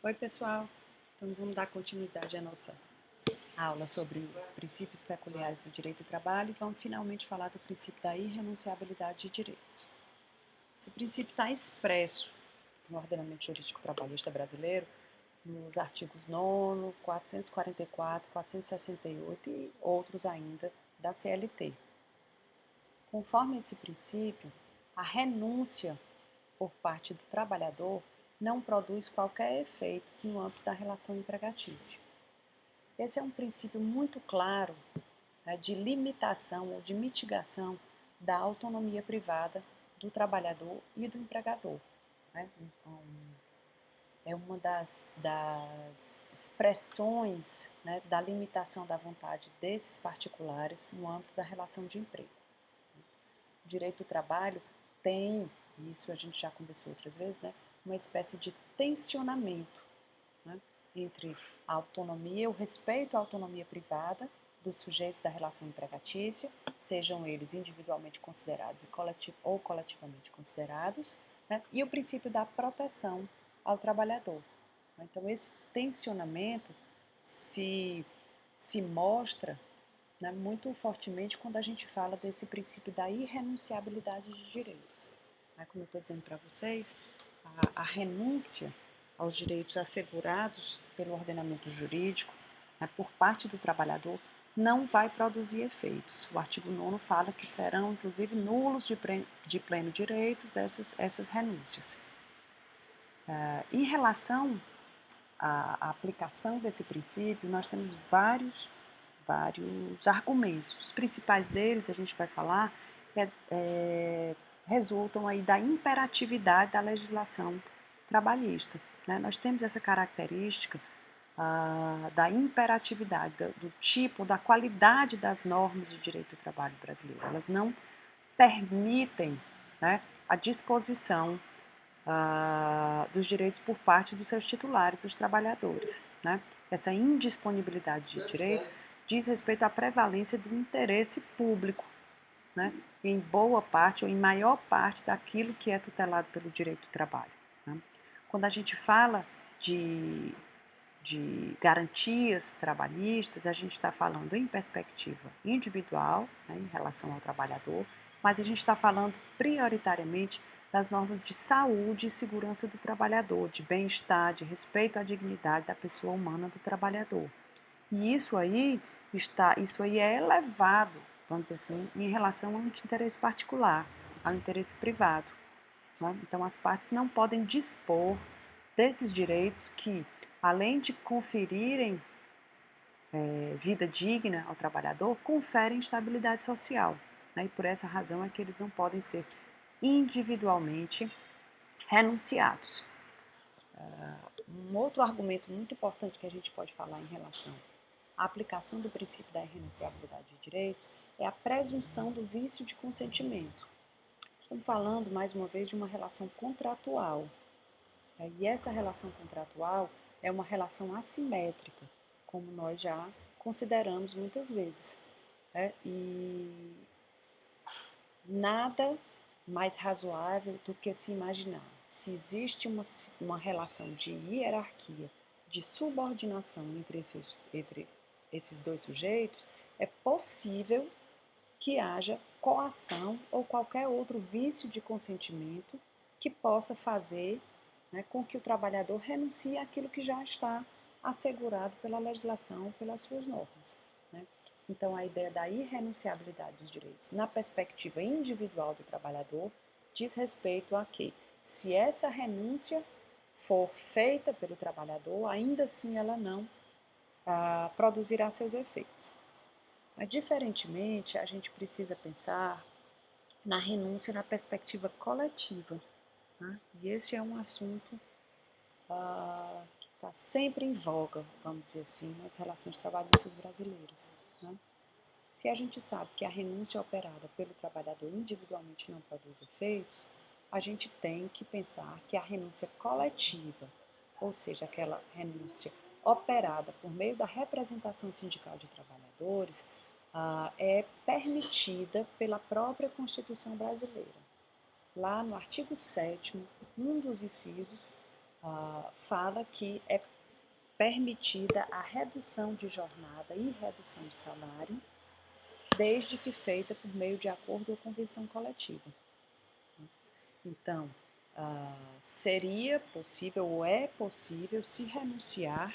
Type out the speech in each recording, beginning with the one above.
Oi, pessoal. Então, vamos dar continuidade à nossa aula sobre os princípios peculiares do direito do trabalho e vamos finalmente falar do princípio da irrenunciabilidade de direitos. Esse princípio está expresso no ordenamento jurídico trabalhista brasileiro nos artigos 9º, 444, 468 e outros ainda da CLT. Conforme esse princípio, a renúncia por parte do trabalhador não produz qualquer efeito no âmbito da relação empregatícia. Esse é um princípio muito claro, né, de limitação ou de mitigação da autonomia privada do trabalhador e do empregador. Né? Então, é uma das expressões, né, da limitação da vontade desses particulares no âmbito da relação de emprego. O direito do trabalho tem, isso a gente já conversou outras vezes, né, uma espécie de tensionamento, né, entre a autonomia, o respeito à autonomia privada dos sujeitos da relação empregatícia, sejam eles individualmente considerados ou coletivamente considerados, né, e o princípio da proteção ao trabalhador. Então, esse tensionamento se mostra, né, muito fortemente quando a gente fala desse princípio da irrenunciabilidade de direitos. Como eu estou dizendo para vocês, a renúncia aos direitos assegurados pelo ordenamento jurídico, né, por parte do trabalhador não vai produzir efeitos. O artigo 9º fala que serão, inclusive, nulos de pleno direitos essas renúncias. Em relação à aplicação desse princípio, nós temos vários argumentos. Os principais deles, a gente vai falar, resultam aí da imperatividade da legislação trabalhista. Né? Nós temos essa característica da imperatividade, do tipo, da qualidade das normas de direito do trabalho brasileiro. Elas não permitem, né, a disposição dos direitos por parte dos seus titulares, dos trabalhadores. Né? Essa indisponibilidade de direitos diz respeito à prevalência do interesse público, né, em boa parte ou em maior parte daquilo que é tutelado pelo direito do trabalho. Né? Quando a gente fala de garantias trabalhistas, a gente está falando em perspectiva individual, né, em relação ao trabalhador, mas a gente está falando prioritariamente das normas de saúde e segurança do trabalhador, de bem-estar, de respeito à dignidade da pessoa humana do trabalhador. E isso aí é elevado, vamos dizer assim, em relação ao interesse particular, ao interesse privado. Né? Então, as partes não podem dispor desses direitos que, além de conferirem vida digna ao trabalhador, conferem estabilidade social. Né? E por essa razão é que eles não podem ser individualmente renunciados. Um outro argumento muito importante que a gente pode falar em relação à aplicação do princípio da irrenunciabilidade de direitos é a presunção do vício de consentimento. Estamos falando, mais uma vez, de uma relação contratual. E essa relação contratual é uma relação assimétrica, como nós já consideramos muitas vezes. E nada mais razoável do que se imaginar. Se existe uma relação de hierarquia, de subordinação entre esses dois sujeitos, é possível que haja coação ou qualquer outro vício de consentimento que possa fazer, né, com que o trabalhador renuncie àquilo que já está assegurado pela legislação, pelas suas normas. Né? Então, a ideia da irrenunciabilidade dos direitos na perspectiva individual do trabalhador diz respeito a que, se essa renúncia for feita pelo trabalhador, ainda assim ela não produzirá seus efeitos. Mas, diferentemente, a gente precisa pensar na renúncia na perspectiva coletiva. Né? E esse é um assunto que está sempre em voga, vamos dizer assim, nas relações trabalhistas brasileiras. Né? Se a gente sabe que a renúncia operada pelo trabalhador individualmente não produz efeitos, a gente tem que pensar que a renúncia coletiva, ou seja, aquela renúncia operada por meio da representação sindical de trabalhadores, é permitida pela própria Constituição brasileira. Lá no artigo 7º, um dos incisos, fala que é permitida a redução de jornada e redução de salário, desde que feita por meio de acordo ou convenção coletiva. Então, seria possível ou é possível se renunciar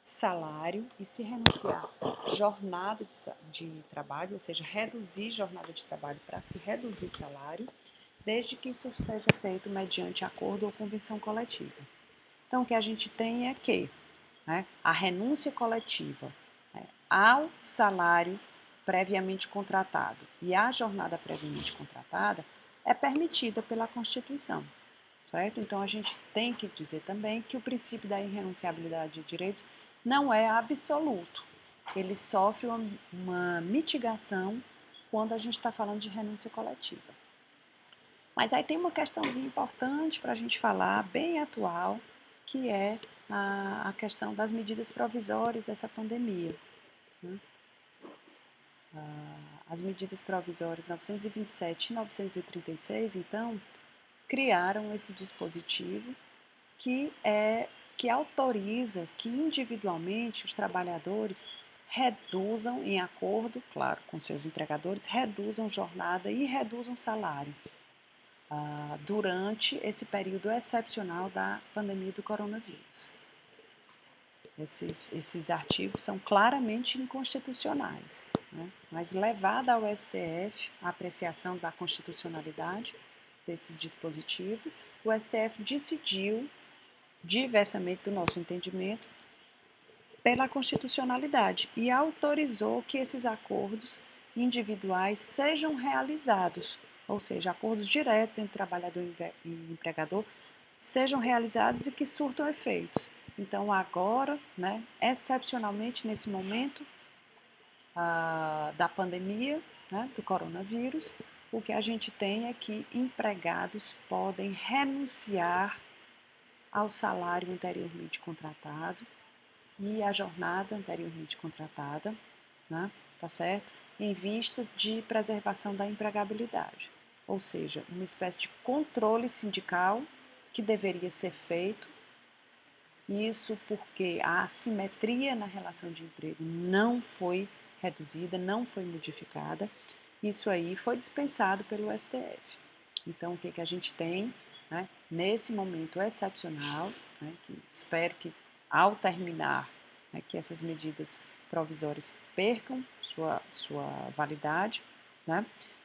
salário e se renunciar jornada de trabalho, ou seja, reduzir jornada de trabalho para se reduzir salário, desde que isso seja feito mediante acordo ou convenção coletiva. Então, o que a gente tem é que a renúncia coletiva ao salário previamente contratado e à jornada previamente contratada é permitida pela Constituição, certo? Então, a gente tem que dizer também que o princípio da irrenunciabilidade de direitos não é absoluto. Ele sofre uma mitigação quando a gente está falando de renúncia coletiva. Mas aí tem uma questãozinha importante para a gente falar, bem atual, que é a questão das medidas provisórias dessa pandemia. As medidas provisórias 927 e 936, então, criaram esse dispositivo que autoriza que individualmente os trabalhadores reduzam, em acordo, claro, com seus empregadores, reduzam jornada e reduzam salário durante esse período excepcional da pandemia do coronavírus. Esses artigos são claramente inconstitucionais, mas levada ao STF a apreciação da constitucionalidade desses dispositivos, o STF decidiu, diversamente do nosso entendimento, pela constitucionalidade e autorizou que esses acordos individuais sejam realizados, ou seja, acordos diretos entre trabalhador e empregador sejam realizados e que surtam efeitos. Então, agora, excepcionalmente nesse momento da pandemia, do coronavírus, o que a gente tem é que empregados podem renunciar ao salário anteriormente contratado e à jornada anteriormente contratada, tá certo? Em vista de preservação da empregabilidade, ou seja, uma espécie de controle sindical que deveria ser feito, isso porque a assimetria na relação de emprego não foi reduzida, não foi modificada, isso aí foi dispensado pelo STF. Então, o que a gente tem, nesse momento excepcional, que espero que ao terminar, que essas medidas provisórias percam sua validade,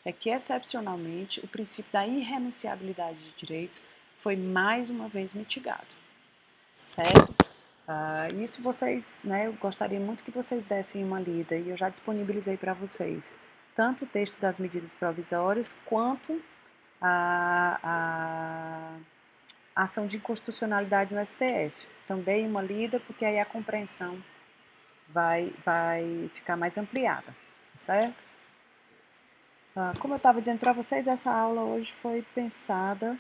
é que excepcionalmente o princípio da irrenunciabilidade de direitos foi mais uma vez mitigado, certo? Isso vocês, eu gostaria muito que vocês dessem uma lida e eu já disponibilizei para vocês tanto o texto das medidas provisórias quanto a ação de inconstitucionalidade no STF. Então, deem uma lida, porque aí a compreensão vai ficar mais ampliada, certo? Como eu estava dizendo para vocês, essa aula hoje foi pensada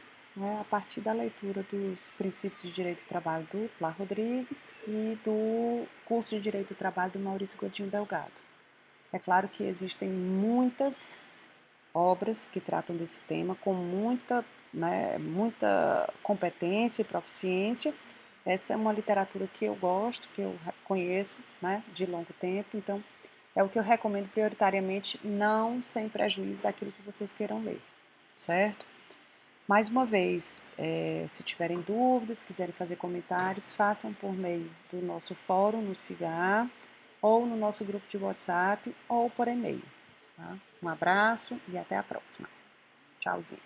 a partir da leitura dos princípios de direito do trabalho do Plá Rodrigues e do curso de direito do trabalho do Maurício Godinho Delgado. É claro que existem muitas obras que tratam desse tema com muita competência e proficiência. Essa é uma literatura que eu gosto, que eu conheço de longo tempo, então é o que eu recomendo prioritariamente, não sem prejuízo daquilo que vocês queiram ler, certo? Mais uma vez, se tiverem dúvidas, quiserem fazer comentários, façam por meio do nosso fórum no SIGA, ou no nosso grupo de WhatsApp, ou por e-mail. Tá? Um abraço e até a próxima. Tchauzinho.